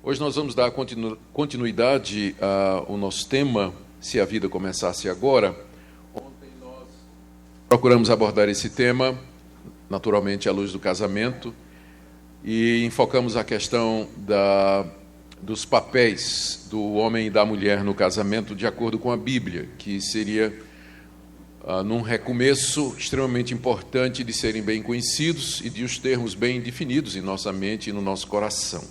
Hoje nós vamos dar continuidade ao nosso tema, Se a Vida Começasse Agora. Ontem nós procuramos abordar esse tema, naturalmente à luz do casamento, e enfocamos a questão dos papéis do homem e da mulher no casamento de acordo com a Bíblia, que seria num recomeço extremamente importante de serem bem conhecidos e de os termos bem definidos em nossa mente e no nosso coração.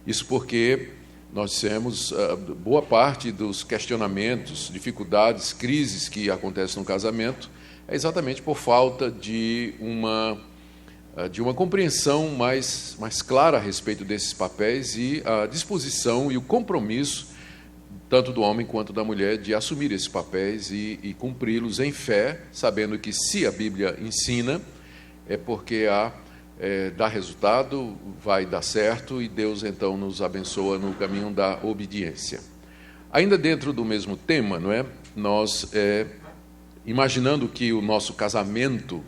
Isso porque nós dissemos, boa parte dos questionamentos, dificuldades, crises que acontecem no casamento é exatamente por falta de uma compreensão mais clara a respeito desses papéis e a disposição e o compromisso, tanto do homem quanto da mulher, de assumir esses papéis e cumpri-los em fé, sabendo que se a Bíblia ensina, é porque dá resultado, vai dar certo e Deus então nos abençoa no caminho da obediência. Ainda dentro do mesmo tema, não é? Nós, imaginando que o nosso casamento,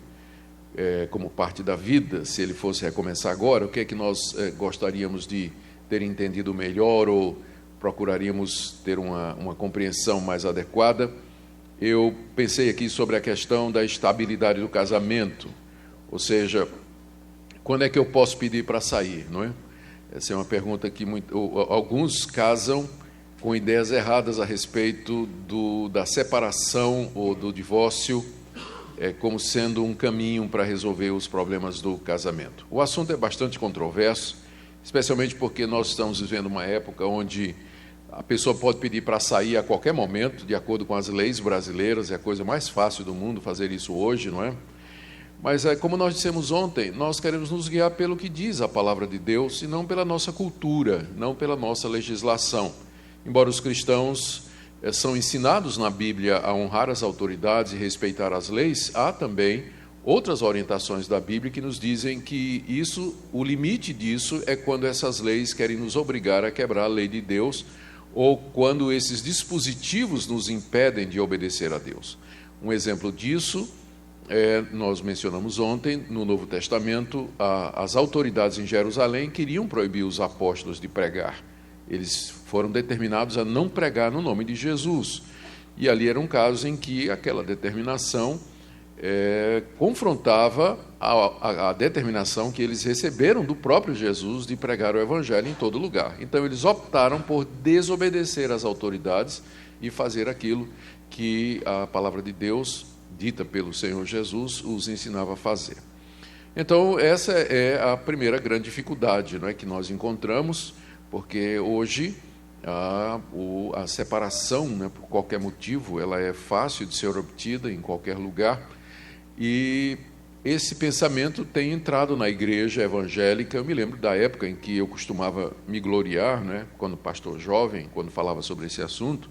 como parte da vida, se ele fosse recomeçar agora, o que é que nós gostaríamos de ter entendido melhor ou procuraríamos ter uma compreensão mais adequada? Eu pensei aqui sobre a questão da estabilidade do casamento, ou seja, quando é que eu posso pedir para sair, não é? Essa é uma pergunta que alguns casam com ideias erradas a respeito da separação ou do divórcio, como sendo um caminho para resolver os problemas do casamento. O assunto é bastante controverso, especialmente porque nós estamos vivendo uma época onde a pessoa pode pedir para sair a qualquer momento, de acordo com as leis brasileiras, é a coisa mais fácil do mundo fazer isso hoje, não é? Mas, como nós dissemos ontem, nós queremos nos guiar pelo que diz a palavra de Deus e não pela nossa cultura, não pela nossa legislação. Embora os cristãos são ensinados na Bíblia a honrar as autoridades e respeitar as leis, há também outras orientações da Bíblia que nos dizem que o limite disso é quando essas leis querem nos obrigar a quebrar a lei de Deus ou quando esses dispositivos nos impedem de obedecer a Deus. Um exemplo disso nós mencionamos ontem, no Novo Testamento, as autoridades em Jerusalém queriam proibir os apóstolos de pregar. Eles foram determinados a não pregar no nome de Jesus. E ali era um caso em que aquela determinação confrontava a determinação que eles receberam do próprio Jesus de pregar o Evangelho em todo lugar. Então, eles optaram por desobedecer às autoridades e fazer aquilo que a palavra de Deus, dita pelo Senhor Jesus, os ensinava a fazer. Então, essa é a primeira grande dificuldade, não é, que nós encontramos, porque hoje a separação, né, por qualquer motivo, ela é fácil de ser obtida em qualquer lugar, e esse pensamento tem entrado na igreja evangélica. Eu me lembro da época em que eu costumava me gloriar, né, quando pastor jovem, quando falava sobre esse assunto,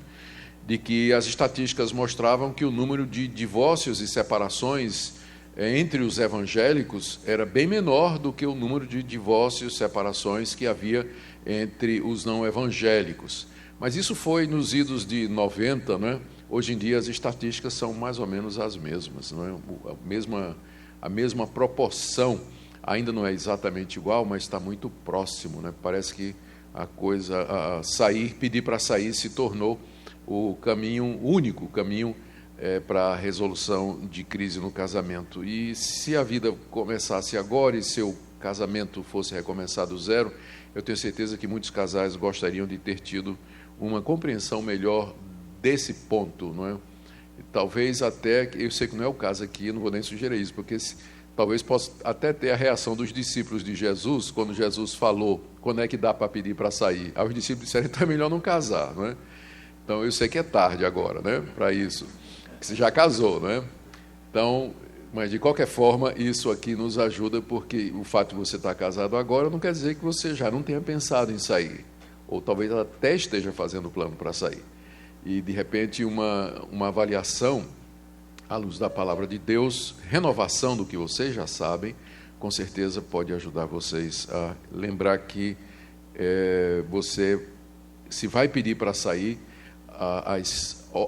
de que as estatísticas mostravam que o número de divórcios e separações entre os evangélicos era bem menor do que o número de divórcios e separações que havia entre os não evangélicos. Mas isso foi nos idos de 90, né? Hoje em dia as estatísticas são mais ou menos as mesmas, não é? A mesma proporção, ainda não é exatamente igual, mas está muito próximo, né? Parece que a coisa, pedir para sair se tornou o único caminho para a resolução de crise no casamento. E se a vida começasse agora e seu casamento fosse recomeçar do zero, eu tenho certeza que muitos casais gostariam de ter tido uma compreensão melhor desse ponto, não é? Talvez até, eu sei que não é o caso aqui, eu não vou nem sugerir isso, porque talvez possa até ter a reação dos discípulos de Jesus, quando Jesus falou, quando é que dá para pedir para sair? Aí os discípulos disseram, então é melhor não casar, não é? Então, eu sei que é tarde agora, né, para isso, que você já casou, né? Então, mas de qualquer forma, isso aqui nos ajuda, porque o fato de você estar casado agora não quer dizer que você já não tenha pensado em sair, ou talvez até esteja fazendo plano para sair. E, de repente, uma avaliação à luz da palavra de Deus, renovação do que vocês já sabem, com certeza pode ajudar vocês a lembrar que você, se vai pedir para sair,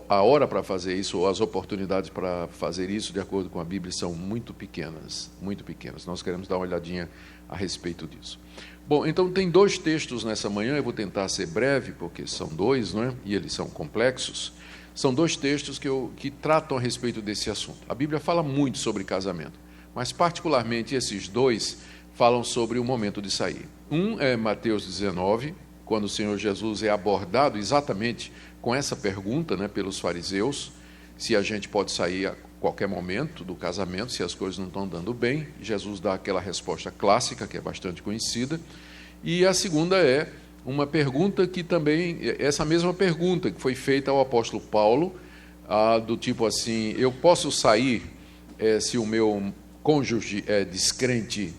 a hora para fazer isso, ou as oportunidades para fazer isso, de acordo com a Bíblia, são muito pequenas, muito pequenas. Nós queremos dar uma olhadinha a respeito disso. Bom, então tem 2 textos nessa manhã, eu vou tentar ser breve, porque são 2, não é? E eles são complexos. São 2 textos que tratam a respeito desse assunto. A Bíblia fala muito sobre casamento, mas particularmente esses 2 falam sobre o momento de sair. Um é Mateus 19, quando o Senhor Jesus é abordado exatamente com essa pergunta, né, pelos fariseus, se a gente pode sair a qualquer momento do casamento, se as coisas não estão dando bem. Jesus dá aquela resposta clássica, que é bastante conhecida. E a segunda é uma pergunta que também, essa mesma pergunta que foi feita ao apóstolo Paulo, do tipo assim: eu posso sair se o meu cônjuge é descrente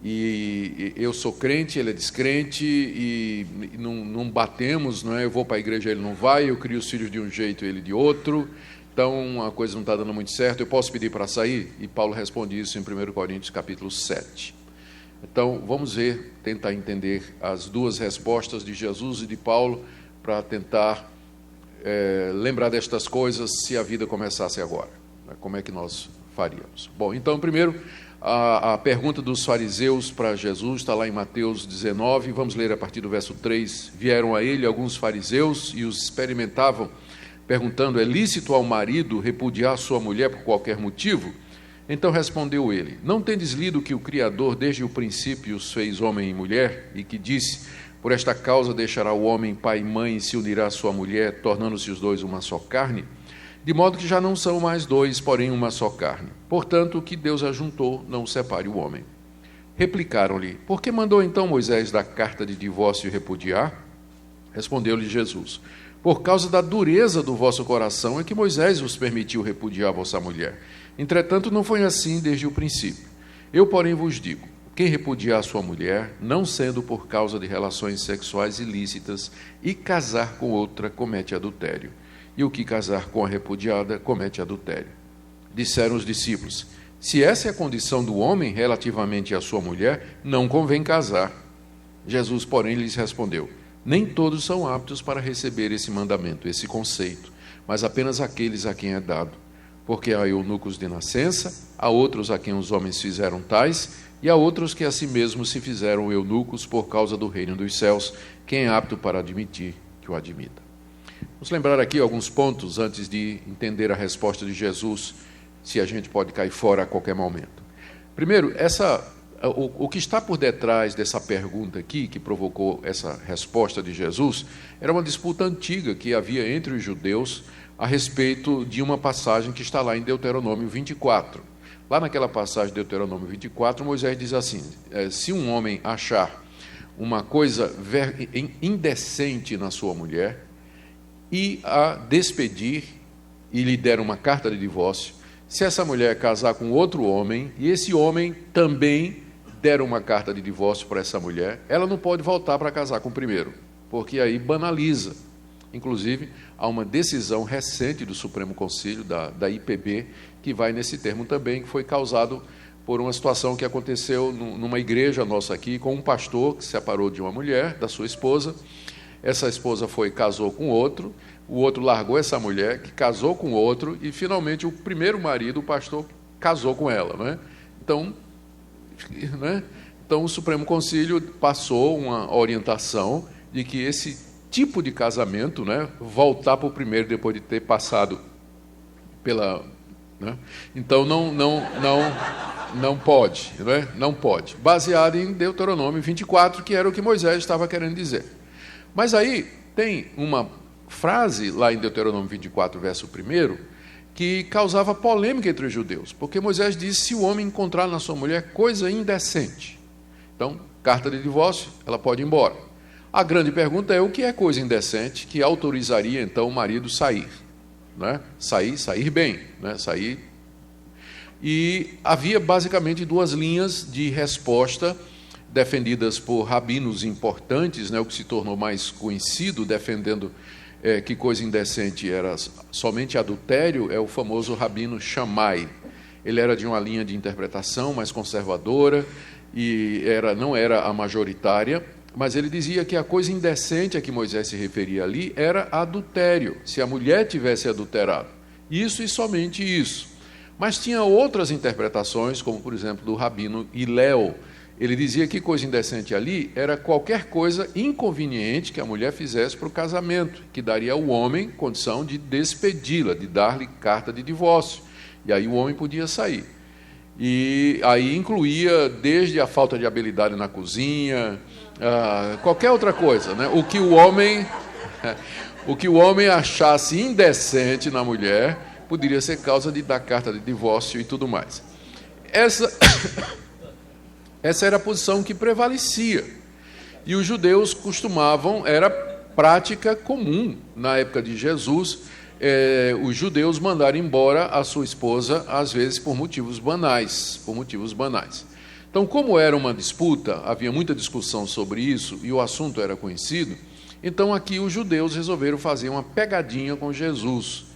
e eu sou crente, ele é descrente, e não batemos, não é? Eu vou para a igreja, ele não vai, eu crio os filhos de um jeito, ele de outro, então a coisa não está dando muito certo, eu posso pedir para sair? E Paulo responde isso em 1 Coríntios capítulo 7. Então, vamos ver, tentar entender as 2 respostas de Jesus e de Paulo, para tentar lembrar destas coisas se a vida começasse agora. Como é que nós faríamos? Bom, então, primeiro, a pergunta dos fariseus para Jesus está lá em Mateus 19, vamos ler a partir do verso 3. Vieram a ele alguns fariseus e os experimentavam, perguntando: é lícito ao marido repudiar sua mulher por qualquer motivo? Então respondeu ele: não tendes lido que o Criador desde o princípio os fez homem e mulher, e que disse: por esta causa deixará o homem pai e mãe e se unirá à sua mulher, tornando-se os 2 uma só carne? De modo que já não são mais 2, porém uma só carne. Portanto, o que Deus ajuntou, não o separe o homem. Replicaram-lhe: por que mandou então Moisés dar carta de divórcio e repudiar? Respondeu-lhe Jesus: por causa da dureza do vosso coração é que Moisés vos permitiu repudiar a vossa mulher. Entretanto, não foi assim desde o princípio. Eu, porém, vos digo: quem repudiar a sua mulher, não sendo por causa de relações sexuais ilícitas, e casar com outra, comete adultério. E o que casar com a repudiada, comete adultério. Disseram os discípulos: se essa é a condição do homem relativamente à sua mulher, não convém casar. Jesus, porém, lhes respondeu: nem todos são aptos para receber esse mandamento, esse conceito, mas apenas aqueles a quem é dado. Porque há eunucos de nascença, há outros a quem os homens fizeram tais, e há outros que a si mesmos se fizeram eunucos por causa do reino dos céus. Quem é apto para admitir, que o admita. Vamos lembrar aqui alguns pontos antes de entender a resposta de Jesus, se a gente pode cair fora a qualquer momento. Primeiro, o que está por detrás dessa pergunta aqui, que provocou essa resposta de Jesus, era uma disputa antiga que havia entre os judeus a respeito de uma passagem que está lá em Deuteronômio 24. Lá naquela passagem de Deuteronômio 24, Moisés diz assim: se um homem achar uma coisa indecente na sua mulher e a despedir e lhe der uma carta de divórcio, se essa mulher casar com outro homem e esse homem também der uma carta de divórcio para essa mulher, ela não pode voltar para casar com o primeiro, porque aí banaliza. Inclusive, há uma decisão recente do Supremo Conselho, da IPB, que vai nesse termo também, que foi causado por uma situação que aconteceu numa igreja nossa aqui, com um pastor que se separou de uma mulher, da sua esposa. Essa esposa casou com outro, o outro largou essa mulher, que casou com outro, e finalmente o primeiro marido, o pastor, casou com ela. Não é? Então o Supremo Conselho passou uma orientação de que esse tipo de casamento, né, voltar para o primeiro depois de ter passado pela... Né? Então não pode, né? Não pode. Baseado em Deuteronômio 24, que era o que Moisés estava querendo dizer. Mas aí tem uma frase lá em Deuteronômio 24, verso 1, que causava polêmica entre os judeus, porque Moisés disse: se o homem encontrar na sua mulher coisa indecente, então, carta de divórcio, ela pode ir embora. A grande pergunta é: o que é coisa indecente que autorizaria então o marido sair? Né? Sair bem, né? Sair. E havia basicamente 2 linhas de resposta defendidas por rabinos importantes, né? O que se tornou mais conhecido, defendendo que coisa indecente era somente adultério, é o famoso rabino Shammai. Ele era de uma linha de interpretação mais conservadora e não era a majoritária. Mas ele dizia que a coisa indecente a que Moisés se referia ali era adultério, se a mulher tivesse adulterado. Isso e somente isso. Mas tinha outras interpretações, como, por exemplo, do rabino Hillel. Ele dizia que coisa indecente ali era qualquer coisa inconveniente que a mulher fizesse para o casamento, que daria ao homem condição de despedi-la, de dar-lhe carta de divórcio. E aí o homem podia sair. E aí incluía desde a falta de habilidade na cozinha, qualquer outra coisa, né? O que o homem achasse indecente na mulher poderia ser causa de dar carta de divórcio e tudo mais. Essa era a posição que prevalecia. E os judeus costumavam, era prática comum na época de Jesus, os judeus mandarem embora a sua esposa, às vezes por motivos banais. Então, como era uma disputa, havia muita discussão sobre isso, e o assunto era conhecido, então aqui os judeus resolveram fazer uma pegadinha com Jesus,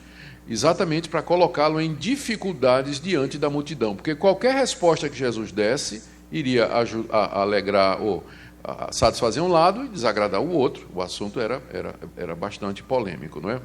exatamente para colocá-lo em dificuldades diante da multidão, porque qualquer resposta que Jesus desse iria alegrar ou satisfazer um lado e desagradar o outro. O assunto era bastante polêmico, não é?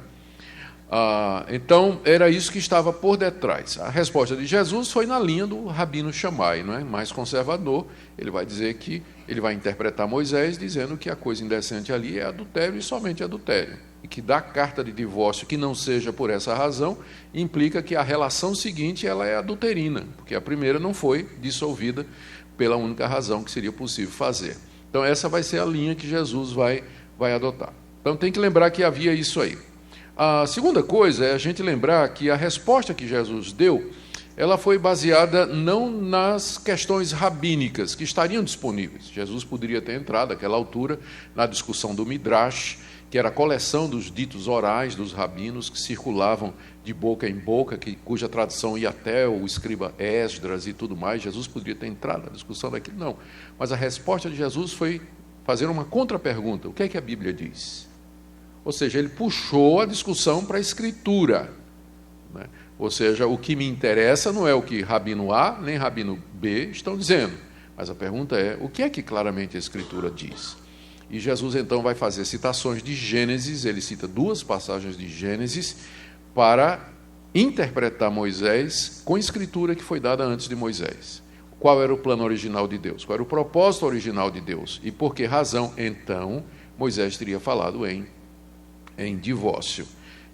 Então, era isso que estava por detrás. A resposta de Jesus foi na linha do Rabino Shammai, não é? Mais conservador. Ele vai dizer que ele vai interpretar Moisés dizendo que a coisa indecente ali é adultério e somente adultério. E que dar carta de divórcio que não seja por essa razão implica que a relação seguinte ela é adulterina, porque a primeira não foi dissolvida pela única razão que seria possível fazer. Então, essa vai ser a linha que Jesus vai adotar. Então, tem que lembrar que havia isso aí. A segunda coisa é a gente lembrar que a resposta que Jesus deu, ela foi baseada não nas questões rabínicas que estariam disponíveis. Jesus poderia ter entrado, naquela altura, na discussão do Midrash, que era a coleção dos ditos orais dos rabinos que circulavam de boca em boca, cuja tradução ia até o escriba Esdras e tudo mais. Jesus poderia ter entrado na discussão daquilo, não. Mas a resposta de Jesus foi fazer uma contrapergunta. O que é que a Bíblia diz? Ou seja, ele puxou a discussão para a Escritura, né? Ou seja, o que me interessa não é o que Rabino A nem Rabino B estão dizendo, mas a pergunta é, o que é que claramente a Escritura diz? E Jesus, então, vai fazer citações de Gênesis, ele cita 2 passagens de Gênesis, para interpretar Moisés com a Escritura que foi dada antes de Moisés. Qual era o plano original de Deus? Qual era o propósito original de Deus? E por que razão, então, Moisés teria falado em divórcio?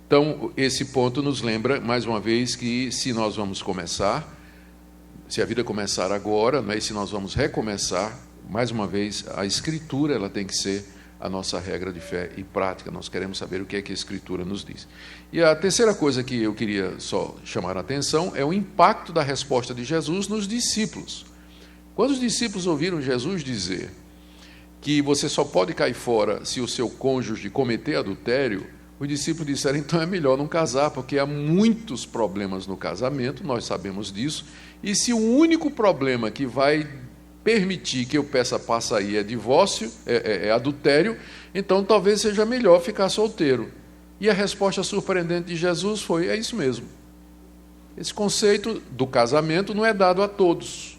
Então, esse ponto nos lembra, mais uma vez, que se nós vamos começar, se a vida começar agora, né, e se nós vamos recomeçar, mais uma vez, a Escritura ela tem que ser a nossa regra de fé e prática. Nós queremos saber o que é que a Escritura nos diz. E a terceira coisa que eu queria só chamar a atenção é o impacto da resposta de Jesus nos discípulos. Quando os discípulos ouviram Jesus dizer que você só pode cair fora se o seu cônjuge cometer adultério, os discípulos disseram, então é melhor não casar, porque há muitos problemas no casamento, nós sabemos disso, e se o único problema que vai permitir que eu peça para sair é divórcio, é adultério, então talvez seja melhor ficar solteiro. E a resposta surpreendente de Jesus foi, é isso mesmo. Esse conceito do casamento não é dado a todos.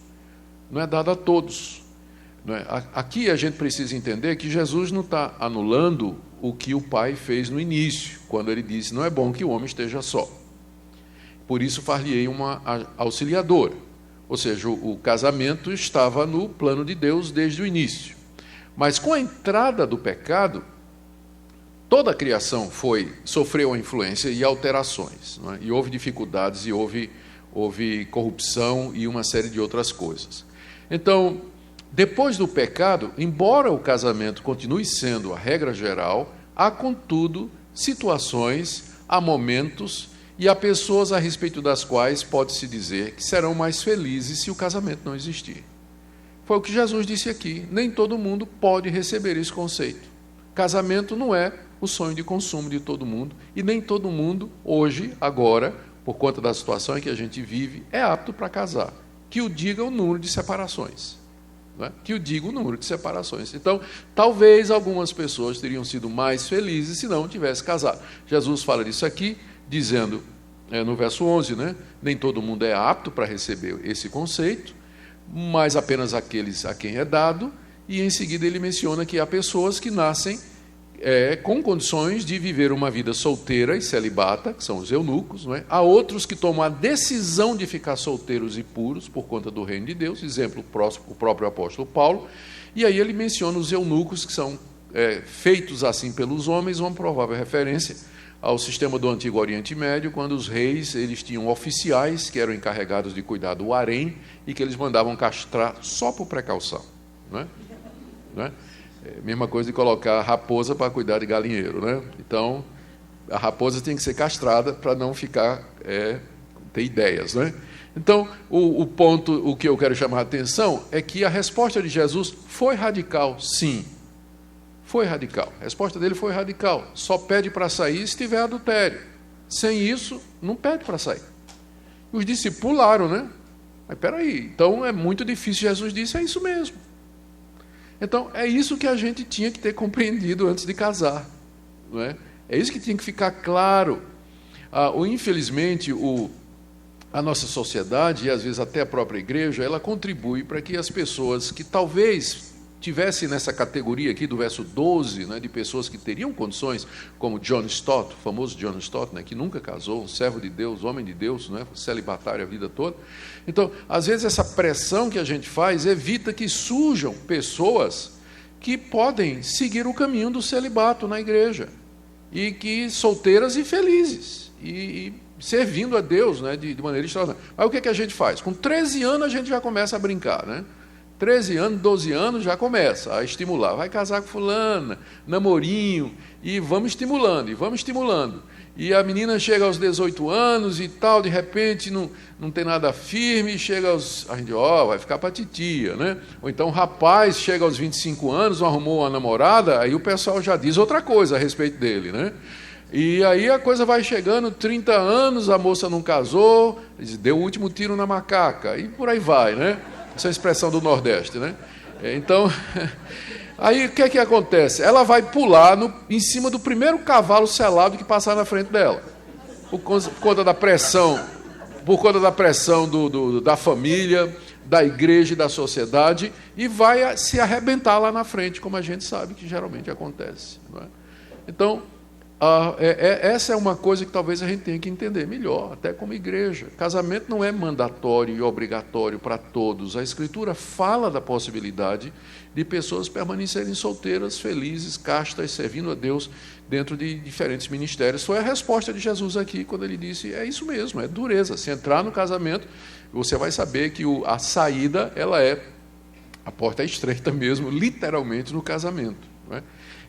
Não é dado a todos. Não é? Aqui a gente precisa entender que Jesus não está anulando o que o Pai fez no início, quando ele disse, não é bom que o homem esteja só. Por isso far-lhe-ei uma auxiliadora. Ou seja, o casamento estava no plano de Deus desde o início. Mas com a entrada do pecado, toda a criação sofreu a influência e alterações, não é? E houve dificuldades, e houve corrupção e uma série de outras coisas. Então, depois do pecado, embora o casamento continue sendo a regra geral, há, contudo, situações, há momentos e há pessoas a respeito das quais pode-se dizer que serão mais felizes se o casamento não existir. Foi o que Jesus disse aqui, nem todo mundo pode receber esse conceito. Casamento não é o sonho de consumo de todo mundo, e nem todo mundo, hoje, agora, por conta da situação em que a gente vive, é apto para casar. Que o diga o número de separações. Não é? Que o diga o número de separações. Então, talvez algumas pessoas teriam sido mais felizes se não tivesse casado. Jesus fala disso aqui, dizendo, no verso 11, né? Nem todo mundo é apto para receber esse conceito, mas apenas aqueles a quem é dado, e em seguida ele menciona que há pessoas que nascem com condições de viver uma vida solteira e celibata, que são os eunucos, não é? Há outros que tomam a decisão de ficar solteiros e puros por conta do reino de Deus, exemplo, o próprio apóstolo Paulo, e aí ele menciona os eunucos, que são feitos assim pelos homens, uma provável referência ao sistema do Antigo Oriente Médio, quando os reis eles tinham oficiais que eram encarregados de cuidar do harém e que eles mandavam castrar só por precaução, não é? Não é? Mesma coisa de colocar a raposa para cuidar de galinheiro, né? Então, a raposa tem que ser castrada para não ficar, ter ideias, né? Então, o ponto, o que eu quero chamar a atenção é que a resposta de Jesus foi radical, sim. Foi radical. A resposta dele foi radical. Só pede para sair se tiver adultério. Sem isso, não pede para sair. Os discípulos pularam, né? Mas peraí, então é muito difícil. Jesus disse, é isso mesmo. Então, é isso que a gente tinha que ter compreendido antes de casar. Não é? É isso que tinha que ficar claro. Infelizmente, a nossa sociedade, e às vezes até a própria igreja, ela contribui para que as pessoas que talvez tivessem nessa categoria aqui do verso 12, né, de pessoas que teriam condições, como John Stott, o famoso John Stott, né, que nunca casou, um servo de Deus, homem de Deus, né, celibatário a vida toda. Então, às vezes essa pressão que a gente faz evita que surjam pessoas que podem seguir o caminho do celibato na igreja, e que solteiras e felizes, e servindo a Deus, né, de maneira extraordinária. Aí o que é que a gente faz? Com 13 anos a gente já começa a brincar, né? 13 anos, 12 anos, já começa a estimular. Vai casar com fulana, namorinho, e vamos estimulando, e vamos estimulando. E a menina chega aos 18 anos e tal, de repente não tem nada firme, chega aos... A gente, vai ficar para titia, né? Ou então o rapaz chega aos 25 anos, não arrumou uma namorada, aí o pessoal já diz outra coisa a respeito dele, né? E aí a coisa vai chegando, 30 anos, a moça não casou, deu o último tiro na macaca, e por aí vai, né? Essa é a expressão do Nordeste, né? Então, aí o que é que acontece? Ela vai pular em cima do primeiro cavalo selado que passar na frente dela, por conta da pressão, da família, da igreja e da sociedade, e vai se arrebentar lá na frente, como a gente sabe que geralmente acontece, não é? Então, essa é uma coisa que talvez a gente tenha que entender melhor, até como igreja. Casamento não é mandatório e obrigatório para todos. A Escritura fala da possibilidade de pessoas permanecerem solteiras, felizes, castas, servindo a Deus dentro de diferentes ministérios. Foi a resposta de Jesus aqui, quando ele disse, é isso mesmo, é dureza. Se entrar no casamento, você vai saber que a saída, a porta é estreita mesmo, literalmente no casamento, não é?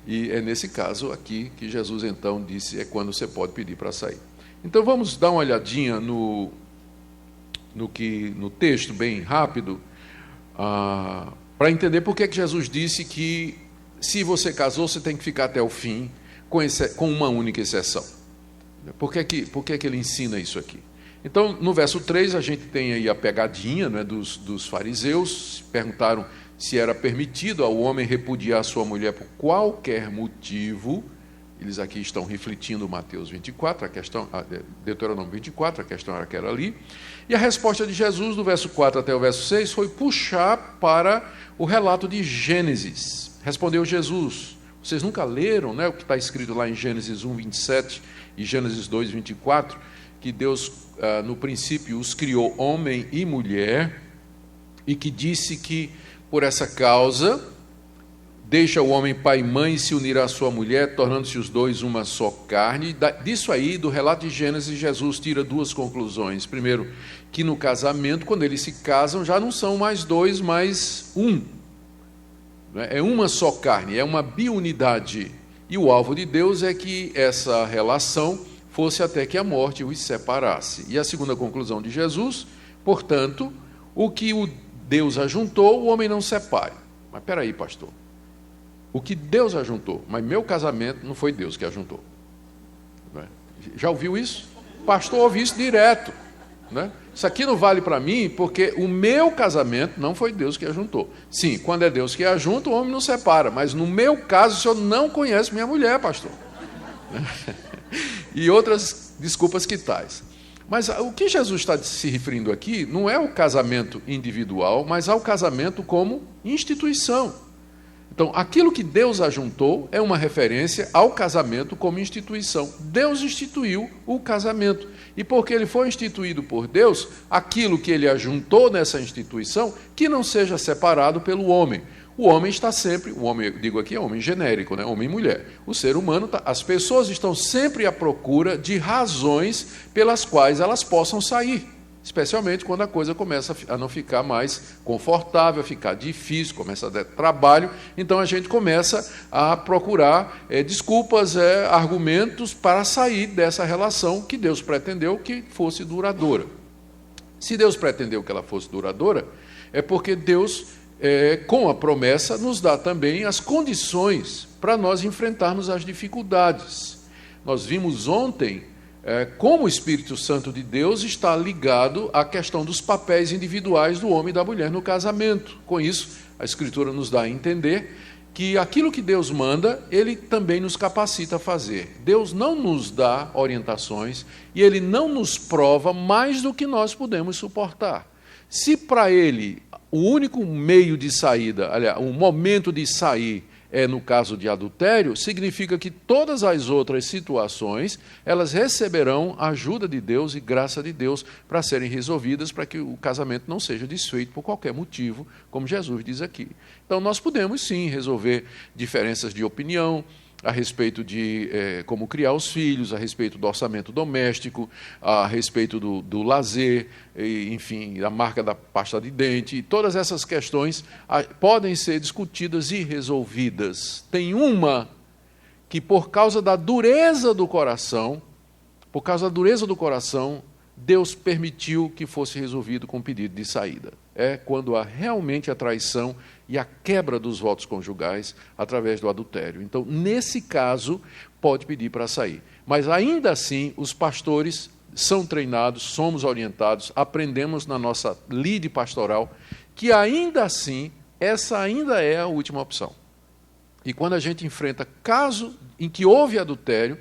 E é nesse caso aqui que Jesus então disse, é quando você pode pedir para sair. Então vamos dar uma olhadinha no texto bem rápido, para entender por que Jesus disse que se você casou, você tem que ficar até o fim, com uma única exceção. Por que ele ensina isso aqui? Então, no verso 3, a gente tem aí a pegadinha, né, dos fariseus, perguntaram se era permitido ao homem repudiar a sua mulher por qualquer motivo. Eles aqui estão refletindo Mateus 24, Deuteronômio 24, a questão era que era ali. E a resposta de Jesus, do verso 4 até o verso 6, foi puxar para o relato de Gênesis. Respondeu Jesus, vocês nunca leram, né, o que está escrito lá em Gênesis 1, 27 e Gênesis 2, 24, que Deus, no princípio, os criou homem e mulher, e que disse que, por essa causa, deixa o homem pai e mãe se unir à sua mulher, tornando-se os dois uma só carne. Disso aí, do relato de Gênesis, Jesus tira duas conclusões. Primeiro, que no casamento, quando eles se casam, já não são mais dois, mas um. É uma só carne, é uma biunidade. E o alvo de Deus é que essa relação fosse até que a morte os separasse. E a segunda conclusão de Jesus, portanto, o que o Deus ajuntou, o homem não separe. Mas espera aí, pastor. O que Deus ajuntou, mas meu casamento não foi Deus que ajuntou. Não é? Já ouviu isso? Pastor ouve isso direto. Né? Isso aqui não vale para mim, porque o meu casamento não foi Deus que ajuntou. Sim, quando é Deus que ajunta, o homem não separa. Mas no meu caso, o senhor não conhece minha mulher, pastor. E outras desculpas que tais. Mas o que Jesus está se referindo aqui não é o casamento individual, mas ao casamento como instituição. Então, aquilo que Deus ajuntou é uma referência ao casamento como instituição. Deus instituiu o casamento. E porque ele foi instituído por Deus, aquilo que ele ajuntou nessa instituição, que não seja separado pelo homem. O homem está sempre, o homem, digo aqui, é homem genérico, né? Homem e mulher. O ser humano, as pessoas estão sempre à procura de razões pelas quais elas possam sair. Especialmente quando a coisa começa a não ficar mais confortável, a ficar difícil, começa a dar trabalho, então a gente começa a procurar desculpas, argumentos para sair dessa relação que Deus pretendeu que fosse duradoura. Se Deus pretendeu que ela fosse duradoura, é porque Deus, com a promessa, nos dá também as condições para nós enfrentarmos as dificuldades. Nós vimos ontem como o Espírito Santo de Deus está ligado à questão dos papéis individuais do homem e da mulher no casamento. Com isso, a Escritura nos dá a entender que aquilo que Deus manda, Ele também nos capacita a fazer. Deus não nos dá orientações e Ele não nos prova mais do que nós podemos suportar. Se para Ele o único meio de saída, aliás, o momento de sair no caso de adultério, significa que todas as outras situações, elas receberão a ajuda de Deus e graça de Deus para serem resolvidas, para que o casamento não seja desfeito por qualquer motivo, como Jesus diz aqui. Então, nós podemos sim resolver diferenças de opinião a respeito de como criar os filhos, a respeito do orçamento doméstico, a respeito do lazer, enfim, a marca da pasta de dente, todas essas questões podem ser discutidas e resolvidas. Tem uma que, por causa da dureza do coração, Deus permitiu que fosse resolvido com pedido de saída. É quando há realmente a traição e a quebra dos votos conjugais através do adultério. Então, nesse caso, pode pedir para sair. Mas, ainda assim, os pastores são treinados, somos orientados, aprendemos na nossa lide pastoral, que ainda assim, essa ainda é a última opção. E quando a gente enfrenta caso em que houve adultério,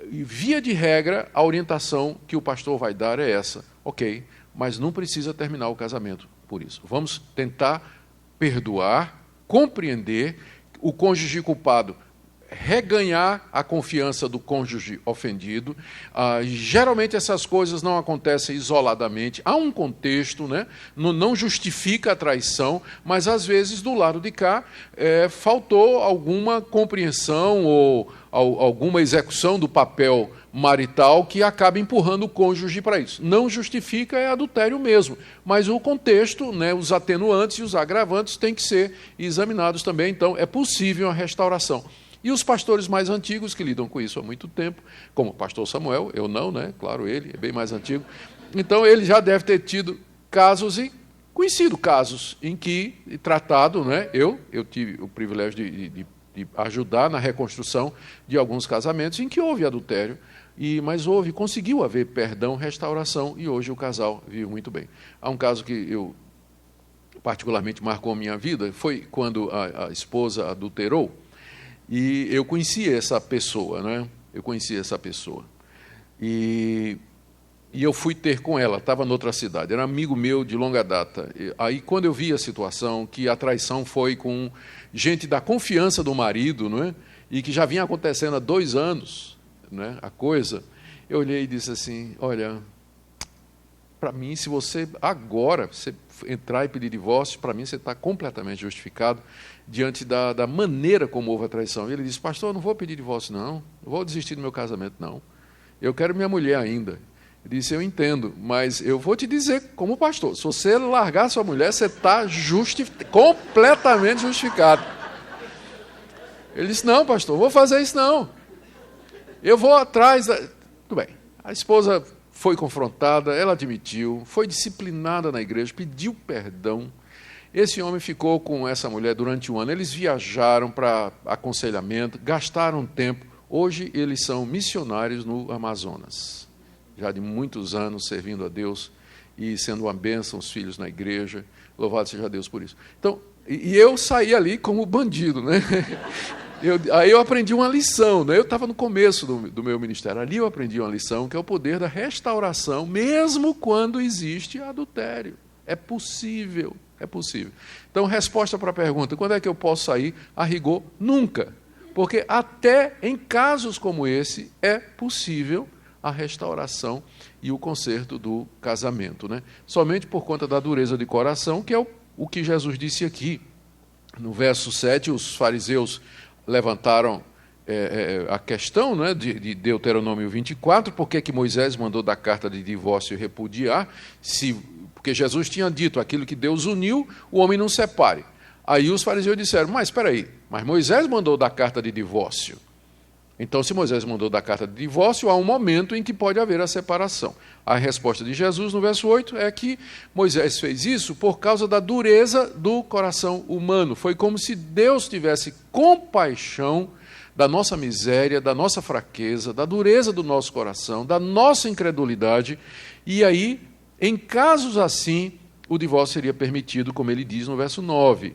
via de regra, a orientação que o pastor vai dar é essa. Ok, mas não precisa terminar o casamento por isso. Vamos tentar perdoar, compreender o cônjuge culpado, reganhar a confiança do cônjuge ofendido. Geralmente essas coisas não acontecem isoladamente, há um contexto, né? Não justifica a traição, mas às vezes do lado de cá faltou alguma compreensão ou alguma execução do papel marital que acaba empurrando o cônjuge para isso. Não justifica, é adultério mesmo, mas o contexto, né, os atenuantes e os agravantes têm que ser examinados também, então é possível a restauração. E os pastores mais antigos, que lidam com isso há muito tempo, como o pastor Samuel, eu não, né? Claro, ele é bem mais antigo. Então, ele já deve ter tido casos e conhecido casos em que, tratado, né? Eu tive o privilégio de ajudar na reconstrução de alguns casamentos em que houve adultério, mas conseguiu haver perdão, restauração, e hoje o casal vive muito bem. Há um caso que particularmente marcou a minha vida, foi quando a esposa adulterou, e eu conhecia essa pessoa, né? E eu fui ter com ela, estava noutra cidade, era amigo meu de longa data. Aí, quando eu vi a situação, que a traição foi com gente da confiança do marido, não é? E que já vinha acontecendo há 2 anos, né, a coisa, eu olhei e disse assim, olha, para mim, se você agora entrar e pedir divórcio, para mim você está completamente justificado diante da maneira como houve a traição. E ele disse, pastor, eu não vou pedir divórcio, não vou desistir do meu casamento, não. Eu quero minha mulher ainda. Ele disse, eu entendo, mas eu vou te dizer como pastor, se você largar sua mulher, você está completamente justificado. Ele disse, não, pastor, vou fazer isso não. Eu vou atrás Tudo bem. A esposa foi confrontada, ela admitiu, foi disciplinada na igreja, pediu perdão. Esse homem ficou com essa mulher durante 1 ano. Eles viajaram para aconselhamento, gastaram tempo. Hoje eles são missionários no Amazonas, já de muitos anos servindo a Deus e sendo uma bênção os filhos na igreja. Louvado seja Deus por isso. Então, e eu saí ali como bandido, né? Aí eu aprendi uma lição, né? Eu estava no começo do meu ministério. Ali eu aprendi uma lição, que é o poder da restauração, mesmo quando existe adultério. É possível. É possível. Então, resposta para a pergunta, quando é que eu posso sair? A rigor, nunca. Porque até em casos como esse, é possível a restauração e o conserto do casamento, né? Somente por conta da dureza de coração, que é o que Jesus disse aqui. No verso 7, os fariseus levantaram a questão, né, de Deuteronômio 24, por que Moisés mandou dar carta de divórcio e repudiar, porque Jesus tinha dito, aquilo que Deus uniu, o homem não separe. Aí os fariseus disseram, mas espera aí, mas Moisés mandou dar carta de divórcio. Então, se Moisés mandou dar carta de divórcio, há um momento em que pode haver a separação. A resposta de Jesus, no verso 8, é que Moisés fez isso por causa da dureza do coração humano. Foi como se Deus tivesse compaixão da nossa miséria, da nossa fraqueza, da dureza do nosso coração, da nossa incredulidade, e aí, em casos assim, o divórcio seria permitido, como ele diz no verso 9.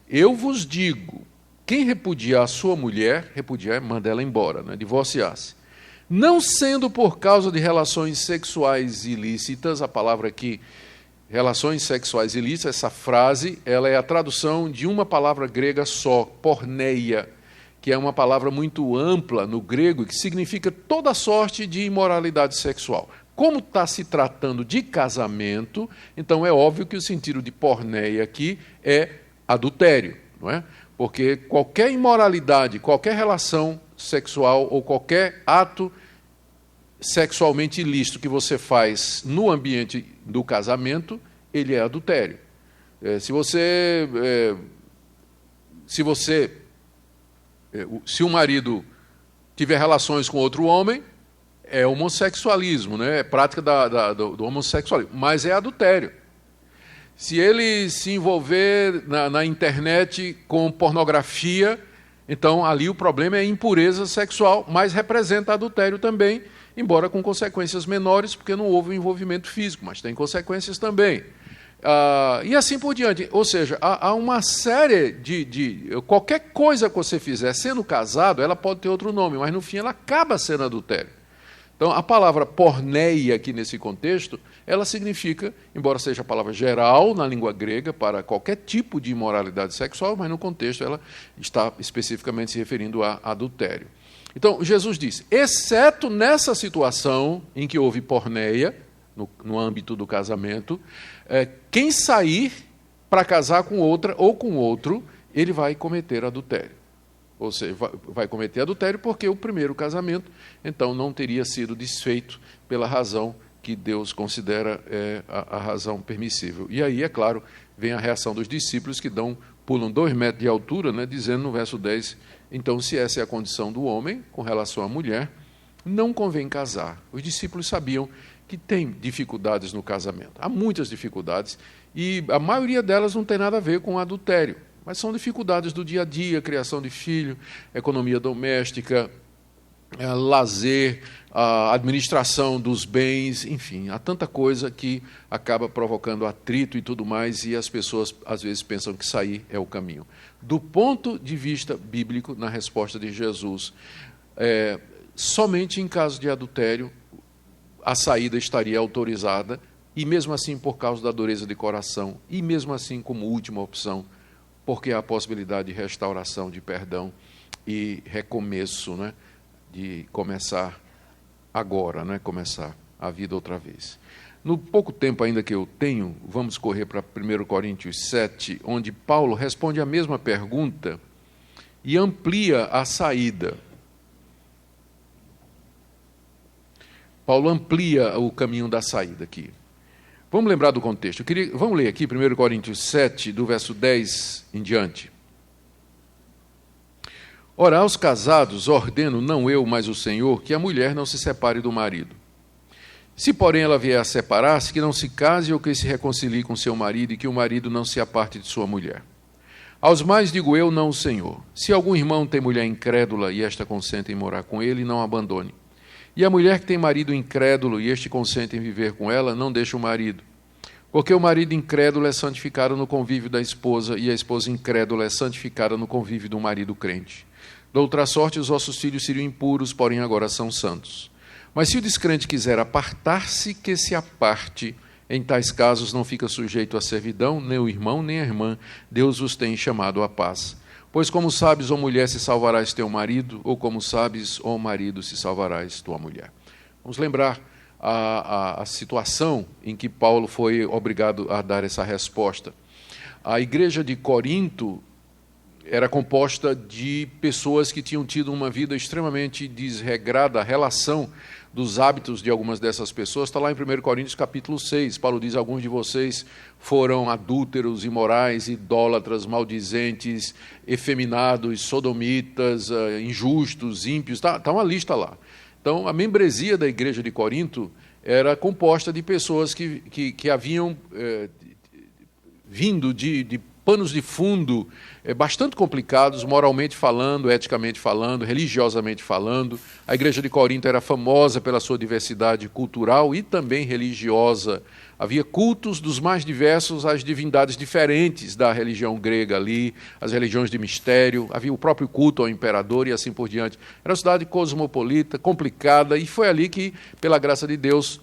Eu vos digo, quem repudiar a sua mulher, repudiar, manda ela embora, né? Divorciar-se. Não sendo por causa de relações sexuais ilícitas, a palavra aqui, relações sexuais ilícitas, essa frase, ela é a tradução de uma palavra grega só, porneia, que é uma palavra muito ampla no grego, que significa toda sorte de imoralidade sexual. Como está se tratando de casamento, então é óbvio que o sentido de porneia aqui é adultério, não é? Porque qualquer imoralidade, qualquer relação sexual ou qualquer ato sexualmente ilícito que você faz no ambiente do casamento, ele é adultério. Se o marido tiver relações com outro homem, é homossexualismo, né? É prática do homossexualismo, mas é adultério. Se ele se envolver na internet com pornografia, então ali o problema é impureza sexual, mas representa adultério também, embora com consequências menores, porque não houve um envolvimento físico, mas tem consequências também. E assim por diante. Ou seja, há uma série de qualquer coisa que você fizer sendo casado, ela pode ter outro nome, mas no fim ela acaba sendo adultério. Então, a palavra porneia aqui nesse contexto, ela significa, embora seja a palavra geral na língua grega para qualquer tipo de imoralidade sexual, mas no contexto ela está especificamente se referindo a adultério. Então, Jesus disse, exceto nessa situação em que houve porneia, no âmbito do casamento, quem sair para casar com outra ou com outro, ele vai cometer adultério. Ou seja, vai cometer adultério porque o primeiro casamento, então, não teria sido desfeito pela razão que Deus considera a razão permissível. E aí, é claro, vem a reação dos discípulos que pulam 2 metros de altura, né, dizendo no verso 10, então, se essa é a condição do homem com relação à mulher, não convém casar. Os discípulos sabiam que tem dificuldades no casamento. Há muitas dificuldades e a maioria delas não tem nada a ver com adultério. Mas são dificuldades do dia a dia, criação de filho, economia doméstica, lazer, a administração dos bens, enfim, há tanta coisa que acaba provocando atrito e tudo mais, e as pessoas às vezes pensam que sair é o caminho. Do ponto de vista bíblico, na resposta de Jesus, somente em caso de adultério a saída estaria autorizada, e mesmo assim por causa da dureza de coração, e mesmo assim como última opção, porque há a possibilidade de restauração, de perdão e recomeço, né? De começar agora, né? Começar a vida outra vez. No pouco tempo ainda que eu tenho, vamos correr para 1 Coríntios 7, onde Paulo responde a mesma pergunta e amplia a saída. Paulo amplia o caminho da saída aqui. Vamos lembrar do contexto. Vamos ler aqui 1 Coríntios 7, do verso 10 em diante. Ora, aos casados ordeno, não eu, mas o Senhor, que a mulher não se separe do marido. Se, porém, ela vier a separar-se, que não se case ou que se reconcilie com seu marido, e que o marido não se aparte de sua mulher. Aos mais digo eu, não o Senhor. Se algum irmão tem mulher incrédula e esta consente em morar com ele, não a abandone. E a mulher que tem marido incrédulo e este consente em viver com ela, não deixa o marido. Porque o marido incrédulo é santificado no convívio da esposa, e a esposa incrédula é santificada no convívio do marido crente. De outra sorte, os vossos filhos seriam impuros, porém agora são santos. Mas se o descrente quiser apartar-se, que se aparte, Em tais casos não fica sujeito à servidão, nem o irmão, nem a irmã. Deus os tem chamado à paz. Pois como sabes, ó mulher, se salvarás teu marido, ou como sabes, ó marido, se salvarás tua mulher. Vamos lembrar a situação em que Paulo foi obrigado a dar essa resposta. A igreja de Corinto era composta de pessoas que tinham tido uma vida extremamente desregrada. A relação dos hábitos de algumas dessas pessoas está lá em 1 Coríntios capítulo 6. Paulo diz: alguns de vocês foram adúlteros, imorais, idólatras, maldizentes, efeminados, sodomitas, injustos, ímpios. Está uma lista lá. Então, a membresia da igreja de Corinto era composta de pessoas que haviam vindo de panos de fundo bastante complicados, moralmente falando, eticamente falando, religiosamente falando. A igreja de Corinto era famosa pela sua diversidade cultural e também religiosa. Havia cultos dos mais diversos às divindades diferentes da religião grega ali, as religiões de mistério, havia o próprio culto ao imperador e assim por diante. Era uma cidade cosmopolita, complicada, e foi ali que, pela graça de Deus,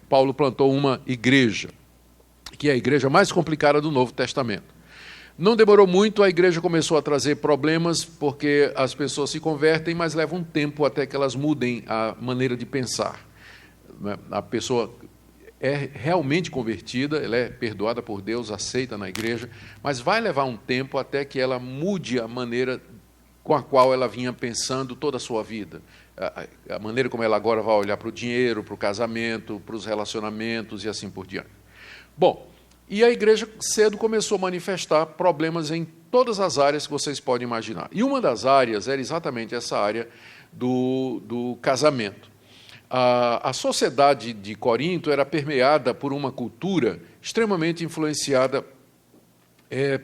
Paulo plantou uma igreja, que é a igreja mais complicada do Novo Testamento. Não demorou muito, a igreja começou a trazer problemas, porque as pessoas se convertem, mas leva um tempo até que elas mudem a maneira de pensar. A pessoa é realmente convertida, ela é perdoada por Deus, aceita na igreja, mas vai levar um tempo até que ela mude a maneira com a qual ela vinha pensando toda a sua vida. A maneira como ela agora vai olhar para o dinheiro, para o casamento, para os relacionamentos e assim por diante. Bom, e a igreja cedo começou a manifestar problemas em todas as áreas que vocês podem imaginar. E uma das áreas era exatamente essa área do casamento. A sociedade de Corinto era permeada por uma cultura extremamente influenciada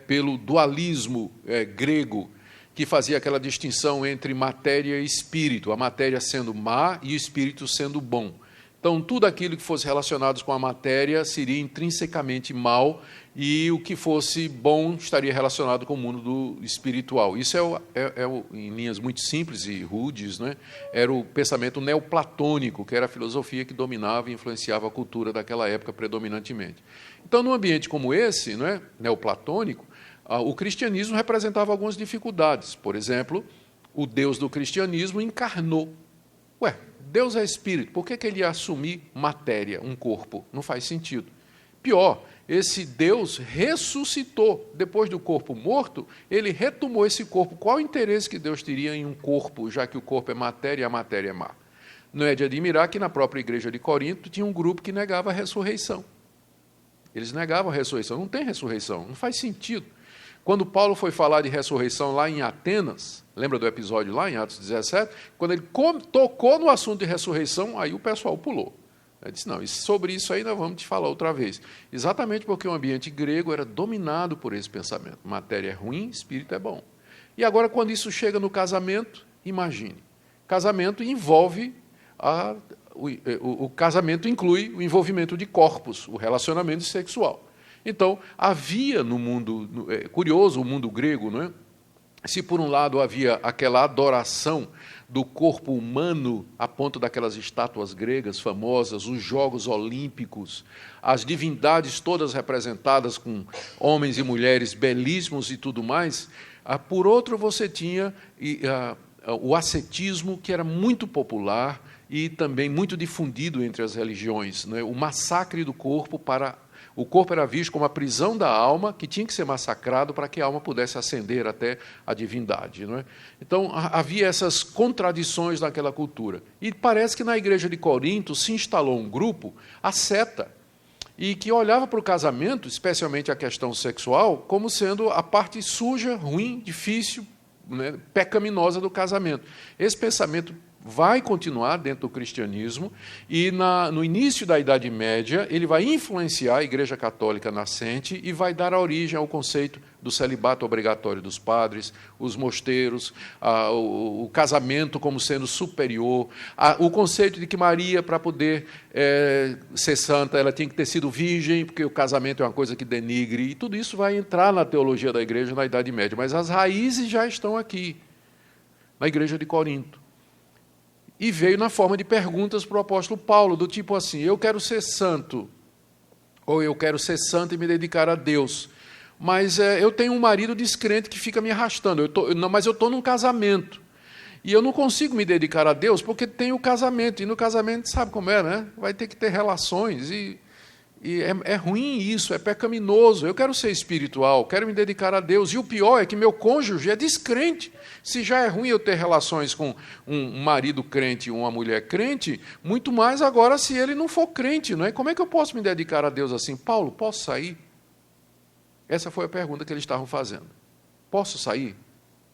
pelo dualismo grego, que fazia aquela distinção entre matéria e espírito, a matéria sendo má e o espírito sendo bom. Então, tudo aquilo que fosse relacionado com a matéria seria intrinsecamente mal, e o que fosse bom estaria relacionado com o mundo do espiritual. Isso em linhas muito simples e rudes, né? Era o pensamento neoplatônico, que era a filosofia que dominava e influenciava a cultura daquela época predominantemente. Então, num ambiente como esse, né, neoplatônico, o cristianismo representava algumas dificuldades. Por exemplo, o Deus do cristianismo encarnou. Deus é espírito, por que ele ia assumir matéria, um corpo? Não faz sentido. Pior, esse Deus ressuscitou. Depois do corpo morto, ele retomou esse corpo. Qual o interesse que Deus teria em um corpo, já que o corpo é matéria e a matéria é má? Não é de admirar que na própria igreja de Corinto tinha um grupo que negava a ressurreição. Eles negavam a ressurreição. Não tem ressurreição, não faz sentido. Quando Paulo foi falar de ressurreição lá em Atenas, lembra do episódio lá em Atos 17? Quando ele tocou no assunto de ressurreição, aí o pessoal pulou. Ele disse: não, sobre isso aí nós vamos te falar outra vez. Exatamente porque o ambiente grego era dominado por esse pensamento. Matéria é ruim, espírito é bom. E agora, quando isso chega no casamento, imagine. Casamento envolve o casamento inclui o envolvimento de corpos, o relacionamento sexual. Então, havia no mundo, curioso o mundo grego, não é? Se por um lado havia aquela adoração do corpo humano, a ponto daquelas estátuas gregas famosas, os Jogos Olímpicos, as divindades todas representadas com homens e mulheres belíssimos e tudo mais, por outro você tinha o ascetismo, que era muito popular e também muito difundido entre as religiões, não é? O massacre do corpo O corpo era visto como a prisão da alma, que tinha que ser massacrado para que a alma pudesse ascender até a divindade, não é? Então, havia essas contradições naquela cultura. E parece que na igreja de Corinto se instalou um grupo, a seta, e que olhava para o casamento, especialmente a questão sexual, como sendo a parte suja, ruim, difícil, né, pecaminosa do casamento. Esse pensamento vai continuar dentro do cristianismo e no início da Idade Média ele vai influenciar a Igreja Católica nascente e vai dar origem ao conceito do celibato obrigatório dos padres, os mosteiros, o casamento como sendo superior, o conceito de que Maria, para poder ser santa, ela tinha que ter sido virgem, porque o casamento é uma coisa que denigre, e tudo isso vai entrar na teologia da Igreja na Idade Média, mas as raízes já estão aqui, na Igreja de Corinto. E veio na forma de perguntas para o apóstolo Paulo, do tipo assim: eu quero ser santo, ou eu quero ser santo e me dedicar a Deus. Mas eu tenho um marido descrente que fica me arrastando, mas eu estou num casamento. E eu não consigo me dedicar a Deus porque tem o casamento. E no casamento, sabe como é, né? Vai ter que ter relações. E é ruim isso, é pecaminoso. Eu quero ser espiritual, quero me dedicar a Deus. E o pior é que meu cônjuge é descrente. Se já é ruim eu ter relações com um marido crente e uma mulher crente, muito mais agora se ele não for crente, não é? Como é que eu posso me dedicar a Deus assim? Paulo, posso sair? Essa foi a pergunta que eles estavam fazendo. Posso sair?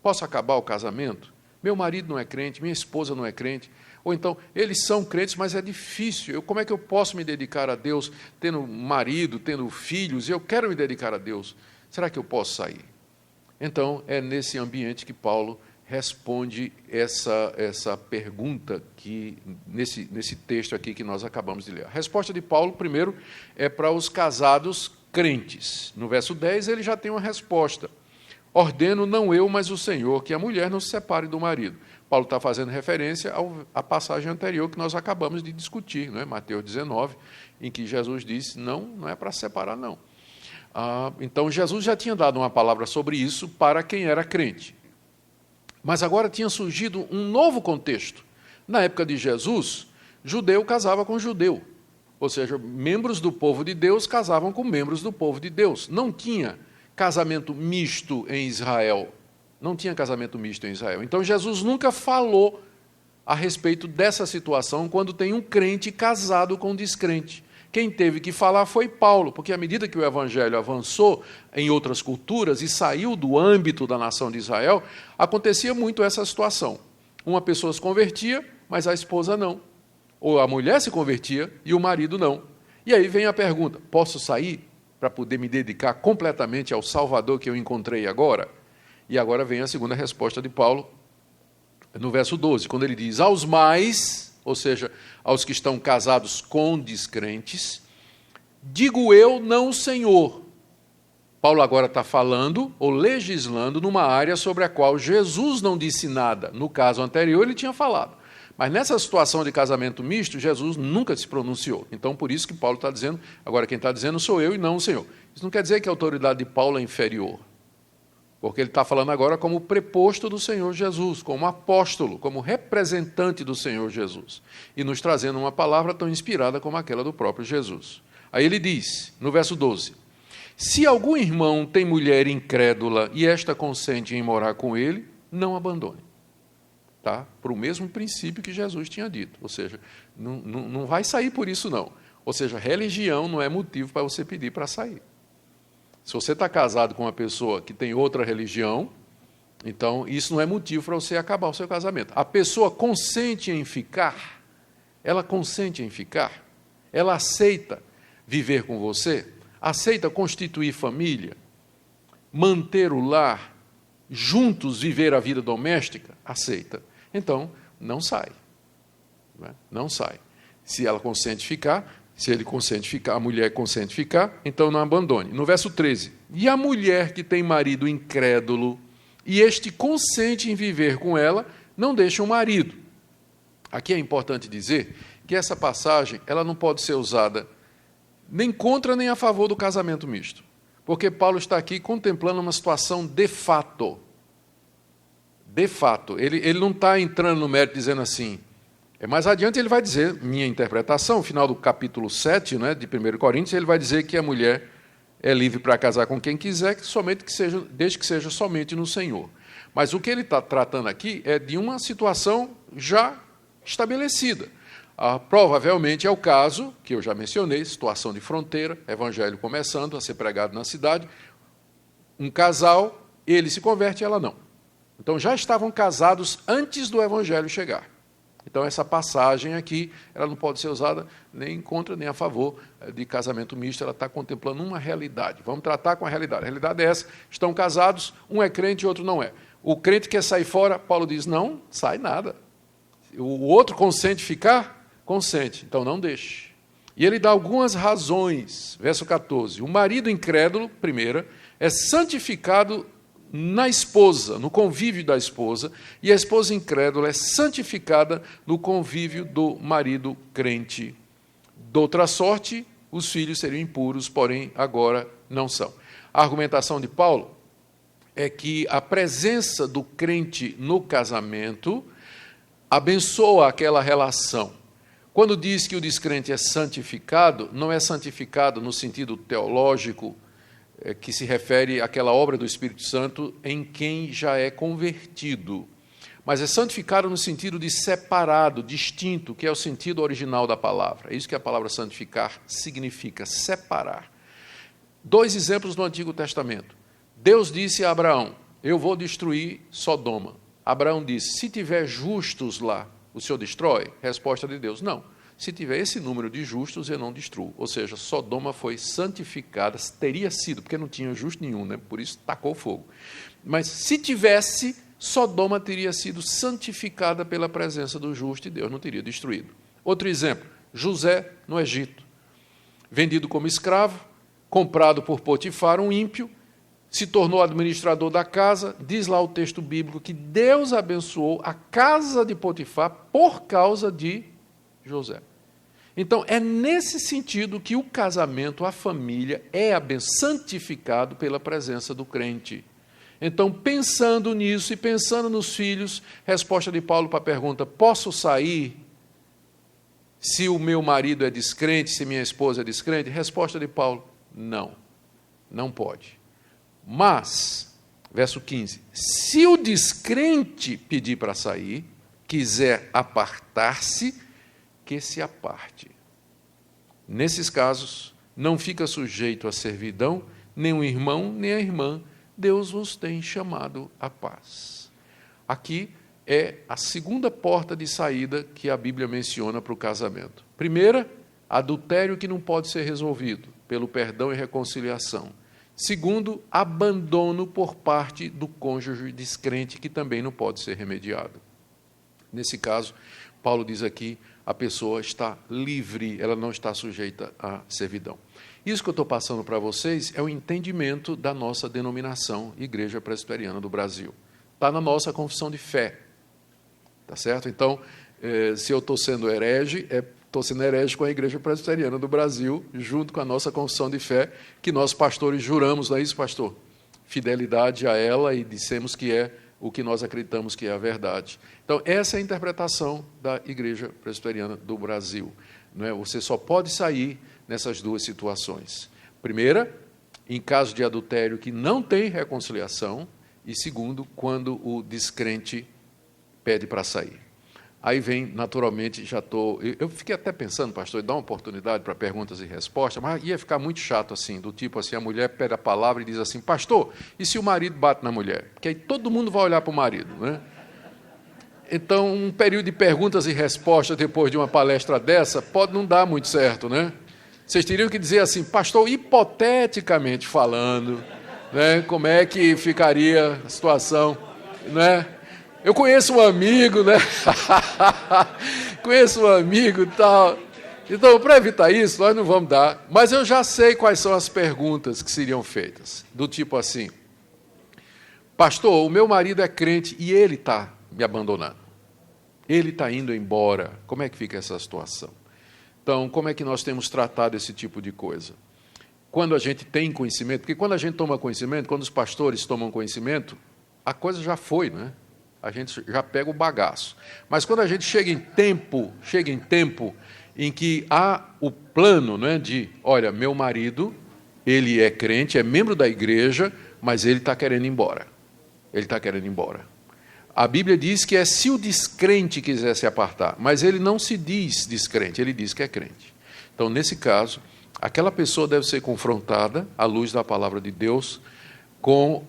Posso acabar o casamento? Meu marido não é crente, minha esposa não é crente. Ou então, eles são crentes, mas é difícil. Como é que eu posso me dedicar a Deus, tendo marido, tendo filhos, e eu quero me dedicar a Deus? Será que eu posso sair? Então, é nesse ambiente que Paulo responde essa pergunta que nesse texto aqui que nós acabamos de ler. A resposta de Paulo, primeiro, é para os casados crentes. No verso 10, ele já tem uma resposta. Ordeno não eu, mas o Senhor, que a mulher não se separe do marido. Paulo está fazendo referência à passagem anterior que nós acabamos de discutir, não é? Mateus 19, em que Jesus disse, não é para separar, não. Então, Jesus já tinha dado uma palavra sobre isso para quem era crente. Mas agora tinha surgido um novo contexto. Na época de Jesus, judeu casava com judeu. Ou seja, membros do povo de Deus casavam com membros do povo de Deus. Não tinha casamento misto em Israel. Não tinha casamento misto em Israel. Então, Jesus nunca falou a respeito dessa situação quando tem um crente casado com um descrente. Quem teve que falar foi Paulo, porque à medida que o evangelho avançou em outras culturas e saiu do âmbito da nação de Israel, acontecia muito essa situação. Uma pessoa se convertia, mas a esposa não. Ou a mulher se convertia e o marido não. E aí vem a pergunta, posso sair para poder me dedicar completamente ao Salvador que eu encontrei agora? E agora vem a segunda resposta de Paulo, no verso 12, quando ele diz, aos mais, ou seja, aos que estão casados com descrentes, digo eu, não o Senhor. Paulo agora está falando, ou legislando, numa área sobre a qual Jesus não disse nada. No caso anterior, ele tinha falado. Mas nessa situação de casamento misto, Jesus nunca se pronunciou. Então, por isso que Paulo está dizendo, agora quem está dizendo sou eu e não o Senhor. Isso não quer dizer que a autoridade de Paulo é inferior. Porque ele está falando agora como preposto do Senhor Jesus, como apóstolo, como representante do Senhor Jesus. E nos trazendo uma palavra tão inspirada como aquela do próprio Jesus. Aí ele diz, no verso 12, se algum irmão tem mulher incrédula e esta consente em morar com ele, não abandone. Tá? Para o mesmo princípio que Jesus tinha dito. Ou seja, não vai sair por isso, não. Ou seja, religião não é motivo para você pedir para sair. Se você está casado com uma pessoa que tem outra religião, então isso não é motivo para você acabar o seu casamento. A pessoa consente em ficar, ela consente em ficar, ela aceita viver com você, aceita constituir família, manter o lar, juntos viver a vida doméstica, aceita. Então, não sai. Não sai. Se ela consente ficar, se ele consente ficar, a mulher consente ficar, então não abandone. No verso 13, e a mulher que tem marido incrédulo, e este consente em viver com ela, não deixa o marido. Aqui é importante dizer que essa passagem ela não pode ser usada nem contra nem a favor do casamento misto. Porque Paulo está aqui contemplando uma situação de fato. De fato. Ele não está entrando no mérito dizendo assim. Mais adiante ele vai dizer, minha interpretação, no final do capítulo 7, né, de 1 Coríntios, ele vai dizer que a mulher é livre para casar com quem quiser, desde que seja somente no Senhor. Mas o que ele está tratando aqui é de uma situação já estabelecida. Provavelmente é o caso, que eu já mencionei, situação de fronteira, evangelho começando a ser pregado na cidade, um casal, ele se converte e ela não. Então já estavam casados antes do evangelho chegar. Então, essa passagem aqui, ela não pode ser usada nem contra nem a favor de casamento misto, ela está contemplando uma realidade. Vamos tratar com a realidade. A realidade é essa, estão casados, um é crente e outro não é. O crente quer sair fora, Paulo diz, não, sai nada. O outro consente ficar? Consente, então não deixe. E ele dá algumas razões, verso 14, o marido incrédulo, primeira, é santificado na esposa, no convívio da esposa, e a esposa incrédula é santificada no convívio do marido crente. De outra sorte, os filhos seriam impuros, porém agora não são. A argumentação de Paulo é que a presença do crente no casamento abençoa aquela relação. Quando diz que o descrente é santificado, não é santificado no sentido teológico, que se refere àquela obra do Espírito Santo em quem já é convertido, mas é santificado no sentido de separado, distinto, que é o sentido original da palavra. É isso que a palavra santificar significa, separar. 2 exemplos no Antigo Testamento. Deus disse a Abraão: eu vou destruir Sodoma. Abraão disse: se tiver justos lá, o Senhor destrói? Resposta de Deus: não. Se tiver esse número de justos, eu não destruo. Ou seja, Sodoma foi santificada, teria sido, porque não tinha justo nenhum, né? Por isso tacou fogo. Mas se tivesse, Sodoma teria sido santificada pela presença do justo e Deus não teria destruído. Outro exemplo, José no Egito, vendido como escravo, comprado por Potifar, um ímpio, se tornou administrador da casa. Diz lá o texto bíblico que Deus abençoou a casa de Potifar por causa de José. Então, é nesse sentido que o casamento, a família, é santificado pela presença do crente. Então, pensando nisso e pensando nos filhos, resposta de Paulo para a pergunta: posso sair se o meu marido é descrente, se minha esposa é descrente? Resposta de Paulo: não, não pode. Mas, verso 15, se o descrente pedir para sair, quiser apartar-se, que se aparte. Nesses casos, não fica sujeito à servidão, nem o irmão, nem a irmã. Deus vos tem chamado à paz. Aqui é a segunda porta de saída que a Bíblia menciona para o casamento. Primeira, adultério que não pode ser resolvido pelo perdão e reconciliação. Segundo, abandono por parte do cônjuge descrente, que também não pode ser remediado. Nesse caso, Paulo diz aqui, a pessoa está livre, ela não está sujeita à servidão. Isso que eu estou passando para vocês é o entendimento da nossa denominação Igreja Presbiteriana do Brasil. Está na nossa confissão de fé. Tá certo? Então, se eu estou sendo herege, estou sendo herege com a Igreja Presbiteriana do Brasil, junto com a nossa confissão de fé, que nós pastores juramos, não é isso, pastor? Fidelidade a ela e dissemos que é o que nós acreditamos que é a verdade. Então, essa é a interpretação da Igreja Presbiteriana do Brasil. Não é? Você só pode sair nessas duas situações. Primeira, em caso de adultério que não tem reconciliação, e segundo, quando o descrente pede para sair. Aí vem, naturalmente, eu fiquei até pensando, pastor, dar uma oportunidade para perguntas e respostas, mas ia ficar muito chato assim, do tipo assim, a mulher pede a palavra e diz assim: pastor, e se o marido bate na mulher? Porque aí todo mundo vai olhar para o marido, né? Então, um período de perguntas e respostas depois de uma palestra dessa pode não dar muito certo, né? Vocês teriam que dizer assim: pastor, hipoteticamente falando, né, como é que ficaria a situação, né? Eu conheço um amigo, né? Conheço um amigo e tal. Então, para evitar isso, nós não vamos dar. Mas eu já sei quais são as perguntas que seriam feitas. Do tipo assim: pastor, o meu marido é crente e ele está me abandonando. Ele está indo embora. Como é que fica essa situação? Então, como é que nós temos tratado esse tipo de coisa? Quando a gente tem conhecimento, porque quando a gente toma conhecimento, quando os pastores tomam conhecimento, a coisa já foi, né? A gente já pega o bagaço. Mas quando a gente chega em tempo em que há o plano, né, de, olha, meu marido, ele é crente, é membro da igreja, mas ele está querendo ir embora. Ele está querendo ir embora. A Bíblia diz que é se o descrente quiser se apartar, mas ele não se diz descrente, ele diz que é crente. Então, nesse caso, aquela pessoa deve ser confrontada, à luz da palavra de Deus, com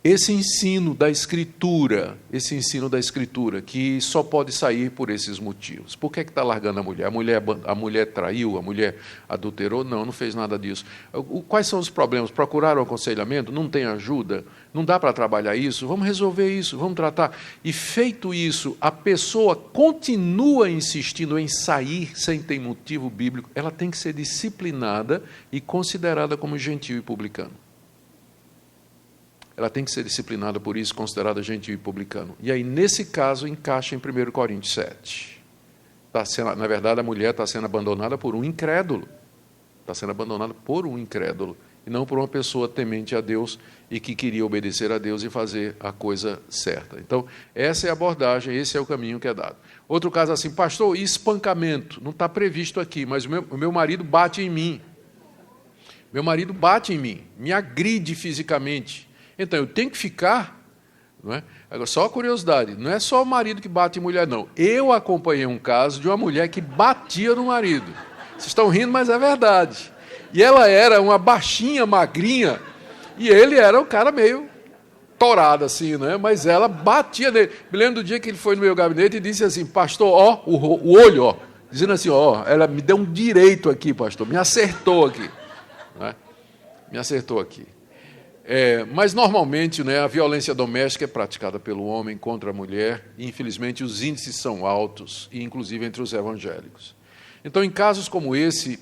esse ensino da Escritura, que só pode sair por esses motivos. Por que está largando a mulher? A mulher traiu, a mulher adulterou? Não fez nada disso. Quais são os problemas? Procuraram aconselhamento? Não tem ajuda? Não dá para trabalhar isso? Vamos resolver isso, vamos tratar. E feito isso, a pessoa continua insistindo em sair sem ter motivo bíblico, ela tem que ser disciplinada e considerada como gentil e publicano. Ela tem que ser disciplinada por isso, considerada gentil e publicano. E aí, nesse caso, encaixa em 1 Coríntios 7. Na verdade, a mulher está sendo abandonada por um incrédulo. está sendo abandonada por um incrédulo, e não por uma pessoa temente a Deus e que queria obedecer a Deus e fazer a coisa certa. Então, essa é a abordagem, esse é o caminho que é dado. Outro caso assim, pastor, e espancamento? Não está previsto aqui, mas o meu marido bate em mim. Meu marido bate em mim, me agride fisicamente. Então, eu tenho que ficar, não é? Agora, só a curiosidade, não é só o marido que bate em mulher, não. Eu acompanhei um caso de uma mulher que batia no marido. Vocês estão rindo, mas é verdade. E ela era uma baixinha, magrinha, e ele era um cara meio torado assim, né? Mas ela batia nele. Me lembro do dia que ele foi no meu gabinete e disse assim, pastor, ó, o olho, ó, dizendo assim, ó, ela me deu um direito aqui, pastor, me acertou aqui. Né? Me acertou aqui. Mas, normalmente, né, a violência doméstica é praticada pelo homem contra a mulher, e, infelizmente, os índices são altos, e inclusive entre os evangélicos. Então, em casos como esse,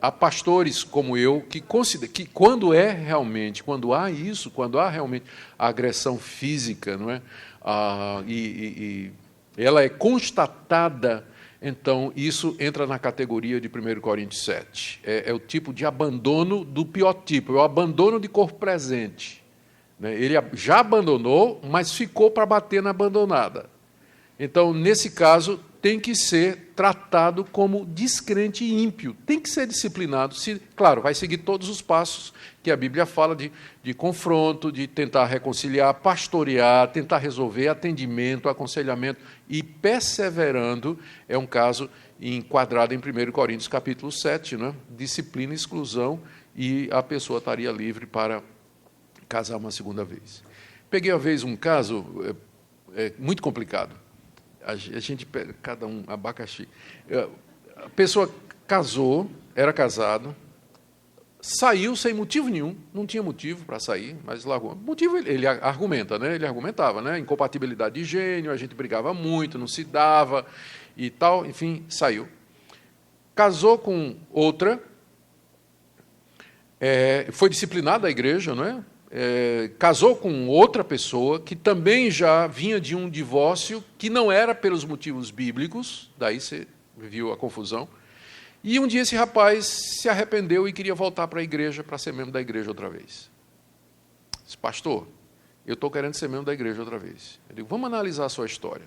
há pastores como eu que consideram que quando há realmente a agressão física, não é? E ela é constatada, então isso entra na categoria de 1 Coríntios 7. É o tipo de abandono do pior tipo, é o abandono de corpo presente. Né? Ele já abandonou, mas ficou para bater na abandonada. Então, nesse caso, tem que ser tratado como descrente e ímpio. Tem que ser disciplinado. Claro, vai seguir todos os passos que a Bíblia fala de confronto, de tentar reconciliar, pastorear, tentar resolver, atendimento, aconselhamento e perseverando. É um caso enquadrado em 1 Coríntios capítulo 7, né? Disciplina e exclusão, e a pessoa estaria livre para casar uma segunda vez. Peguei uma vez um caso muito complicado. A gente pega cada um abacaxi. A pessoa casou, era casado, saiu sem motivo nenhum, não tinha motivo para sair, mas largou. Motivo ele argumenta, né? Ele argumentava, né? Incompatibilidade de gênio, a gente brigava muito, não se dava e tal, enfim, saiu. Casou com outra, foi disciplinado da igreja, não é? Casou com outra pessoa que também já vinha de um divórcio que não era pelos motivos bíblicos, daí você viu a confusão, e um dia esse rapaz se arrependeu e queria voltar para a igreja, para ser membro da igreja outra vez. Disse, pastor, eu estou querendo ser membro da igreja outra vez. Eu digo, vamos analisar a sua história.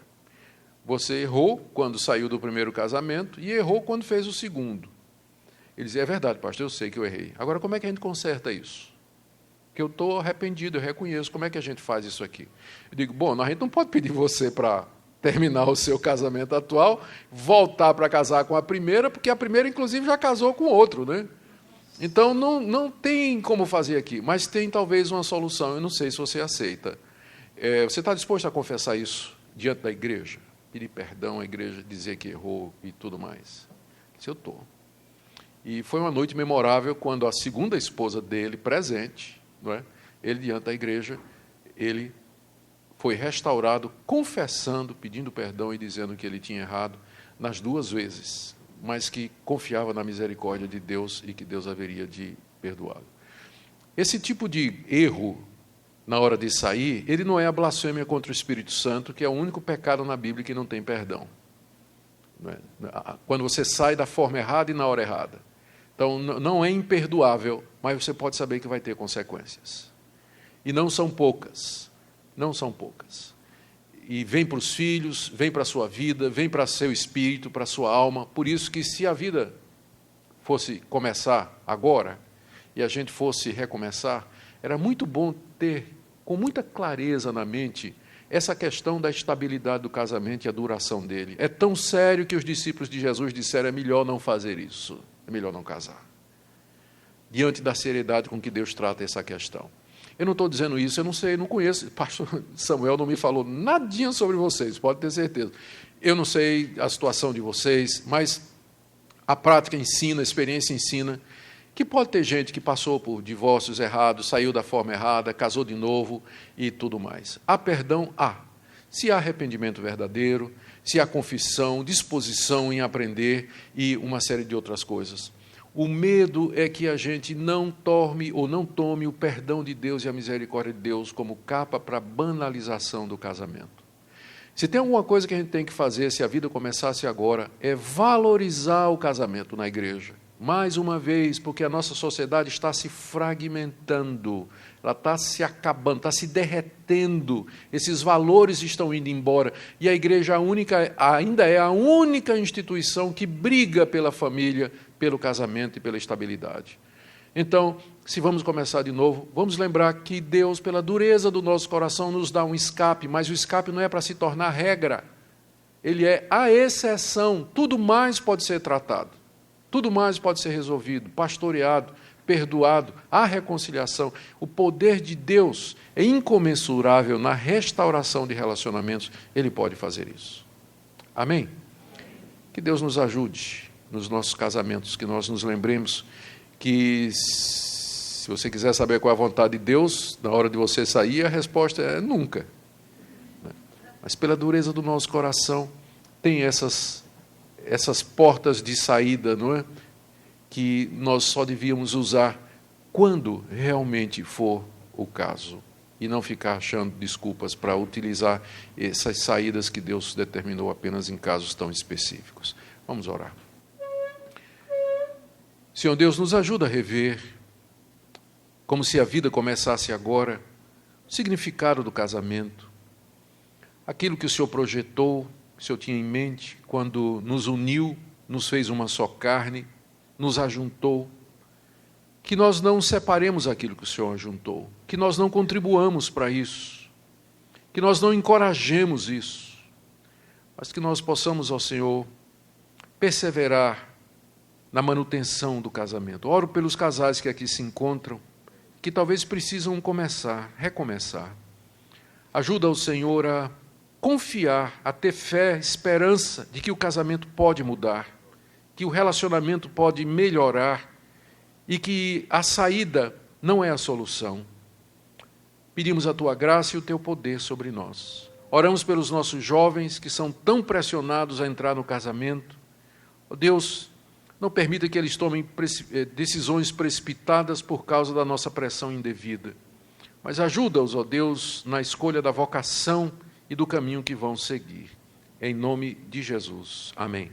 Você errou quando saiu do primeiro casamento e errou quando fez o segundo. Ele dizia, é verdade, pastor, eu sei que eu errei. Agora, como é que a gente conserta isso? Que eu estou arrependido, eu reconheço, como é que a gente faz isso aqui? Eu digo, bom, a gente não pode pedir você para terminar o seu casamento atual, voltar para casar com a primeira, porque a primeira, inclusive, já casou com outro, né? Então, não tem como fazer aqui, mas tem talvez uma solução, eu não sei se você aceita. Você está disposto a confessar isso diante da igreja? Pedir perdão à igreja, dizer que errou e tudo mais? Se eu estou. E foi uma noite memorável quando a segunda esposa dele, presente, não é? Ele, diante da igreja, ele foi restaurado, confessando, pedindo perdão e dizendo que ele tinha errado nas duas vezes, mas que confiava na misericórdia de Deus e que Deus haveria de perdoá-lo. Esse tipo de erro, na hora de sair, ele não é a blasfêmia contra o Espírito Santo, que é o único pecado na Bíblia que não tem perdão. Não é? Quando você sai da forma errada e na hora errada. Então, não é imperdoável, mas você pode saber que vai ter consequências. E não são poucas. Não são poucas. E vem para os filhos, vem para a sua vida, vem para seu espírito, para a sua alma. Por isso que se a vida fosse começar agora, e a gente fosse recomeçar, era muito bom ter, com muita clareza na mente, essa questão da estabilidade do casamento e a duração dele. É tão sério que os discípulos de Jesus disseram, é melhor não fazer isso. É melhor não casar. Diante da seriedade com que Deus trata essa questão. Eu não estou dizendo isso, eu não sei, não conheço. Pastor Samuel não me falou nadinha sobre vocês, pode ter certeza. Eu não sei a situação de vocês, mas a prática ensina, a experiência ensina, que pode ter gente que passou por divórcios errados, saiu da forma errada, casou de novo e tudo mais. Há perdão? Há. Se há arrependimento verdadeiro, se há confissão, disposição em aprender e uma série de outras coisas. O medo é que a gente não tome o perdão de Deus e a misericórdia de Deus como capa para a banalização do casamento. Se tem alguma coisa que a gente tem que fazer, se a vida começasse agora, é valorizar o casamento na igreja. Mais uma vez, porque a nossa sociedade está se fragmentando, ela está se acabando, está se derretendo, esses valores estão indo embora, e a igreja única ainda é a única instituição que briga pela família, pelo casamento e pela estabilidade. Então, se vamos começar de novo, vamos lembrar que Deus, pela dureza do nosso coração, nos dá um escape, mas o escape não é para se tornar regra, ele é a exceção, tudo mais pode ser tratado. Tudo mais pode ser resolvido, pastoreado, perdoado, há reconciliação. O poder de Deus é incomensurável na restauração de relacionamentos. Ele pode fazer isso. Amém? Que Deus nos ajude nos nossos casamentos, que nós nos lembremos que, se você quiser saber qual é a vontade de Deus, na hora de você sair, a resposta é nunca. Mas pela dureza do nosso coração, tem essas portas de saída, não é? Que nós só devíamos usar quando realmente for o caso, e não ficar achando desculpas para utilizar essas saídas que Deus determinou apenas em casos tão específicos. Vamos orar. Senhor Deus, nos ajuda a rever, como se a vida começasse agora, o significado do casamento, aquilo que o Senhor projetou, que o Senhor tinha em mente quando nos uniu, nos fez uma só carne, nos ajuntou, que nós não separemos aquilo que o Senhor ajuntou, que nós não contribuamos para isso, que nós não encorajemos isso, mas que nós possamos, ó Senhor, perseverar na manutenção do casamento. Oro pelos casais que aqui se encontram, que talvez precisam recomeçar. Ajuda o Senhor a confiar, a ter fé, esperança de que o casamento pode mudar, que o relacionamento pode melhorar e que a saída não é a solução. Pedimos a Tua graça e o Teu poder sobre nós. Oramos pelos nossos jovens que são tão pressionados a entrar no casamento. Oh Deus, não permita que eles tomem decisões precipitadas por causa da nossa pressão indevida, mas ajuda-os, ó Deus, na escolha da vocação e do caminho que vão seguir. Em nome de Jesus. Amém.